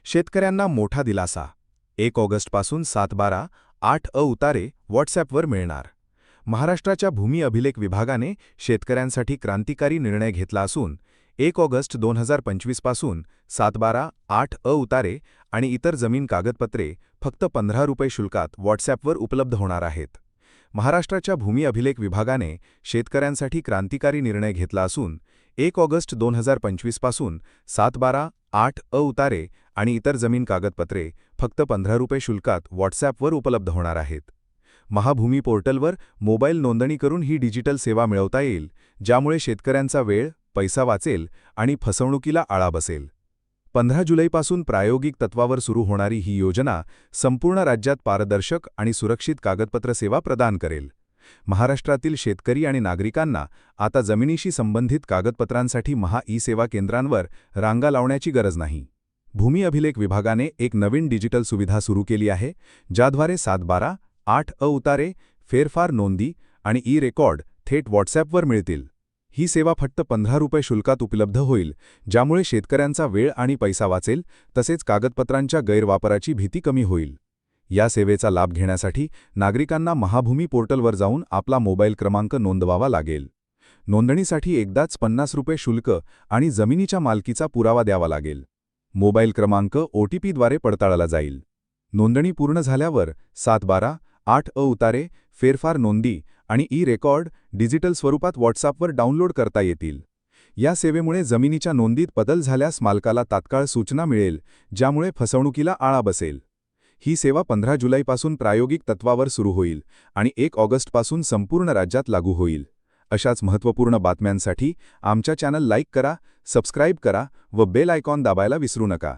शेतकऱ्यांना मोठा दिलासा. 1 ऑगस्टपासून 7/12/8 उतारे व्हॉट्सॲपवर मिळणार. महाराष्ट्राच्या भूमी अभिलेख विभागाने शेतकऱ्यांसाठी क्रांतिकारी निर्णय घेतला असून 1 ऑगस्ट 2025 पासून 7/12/8 उतारे आणि इतर जमीन कागदपत्रे फक्त ₹15 शुल्कात व्हॉट्सॲपवर उपलब्ध होणार आहेत. महाराष्ट्राच्या भूमी अभिलेख विभागाने शेतकऱ्यांसाठी क्रांतिकारी निर्णय घेतला असून 1 ऑगस्ट 2025 पासून 7/12/8 उतारे आणि इतर जमीन कागदपत्रे फक्त ₹15 शुल्कात व्हॉट्सॲपवर उपलब्ध होणार आहेत. महाभूमी पोर्टलवर मोबाईल नोंदणी करून ही डिजिटल सेवा मिळवता येईल, ज्यामुळे शेतकऱ्यांचा वेळ, पैसा वाचेल आणि फसवणुकीला आळा बसेल. 15 जुलैपासून प्रायोगिक तत्वावर सुरू होणारी ही योजना संपूर्ण राज्यात पारदर्शक आणि सुरक्षित कागदपत्र सेवा प्रदान करेल. महाराष्ट्रातील शेतकरी आणि नागरिकांना आता जमिनीशी संबंधित कागदपत्रांसाठी महा-ई-सेवा केंद्रांवर रांगा लावण्याची गरज नाही. भूमी अभिलेख विभागाने एक नवीन डिजिटल सुविधा सुरू केली आहे, ज्याद्वारे 7/12/8 उतारे, फेरफार नोंदी आणि ई-रेकॉर्ड थेट व्हॉट्सॲपवर मिळतील. ही सेवा फक्त ₹15 शुल्कात उपलब्ध होईल, ज्यामुळे शेतकऱ्यांचा वेळ आणि पैसा वाचेल, तसेच कागदपत्रांच्या गैरवापराची भीती कमी होईल. या सेवेचा लाभ घेण्यासाठी नागरिकांना महाभूमी पोर्टलवर जाऊन आपला मोबाईल क्रमांक नोंदवावा लागेल. नोंदणीसाठी एकदाच ₹50 शुल्क आणि जमिनीच्या मालकीचा पुरावा द्यावा लागेल. मोबाईल क्रमांक OTPद्वारे पडताळला जाईल. नोंदणी पूर्ण झाल्यावर 7/12/8 उतारे, फेरफार नोंदी आणि ई-रेकॉर्ड डिजिटल स्वरूपात व्हॉट्सॲपवर डाउनलोड करता येतील. या सेवेमुळे जमिनीच्या नोंदीत बदल झाल्यास मालकाला तात्काळ सूचना मिळेल, ज्यामुळे फसवणुकीला आळा बसेल. ही सेवा 15 जुलैपासून प्रायोगिक तत्वावर सुरू होईल आणि 1 ऑगस्टपासून संपूर्ण राज्यात लागू होईल. अशाच महत्त्वपूर्ण बातम्यांसाठी आमच्या चॅनल लाईक करा, सबस्क्राईब करा व बेल आयकॉन दाबायला विसरू नका.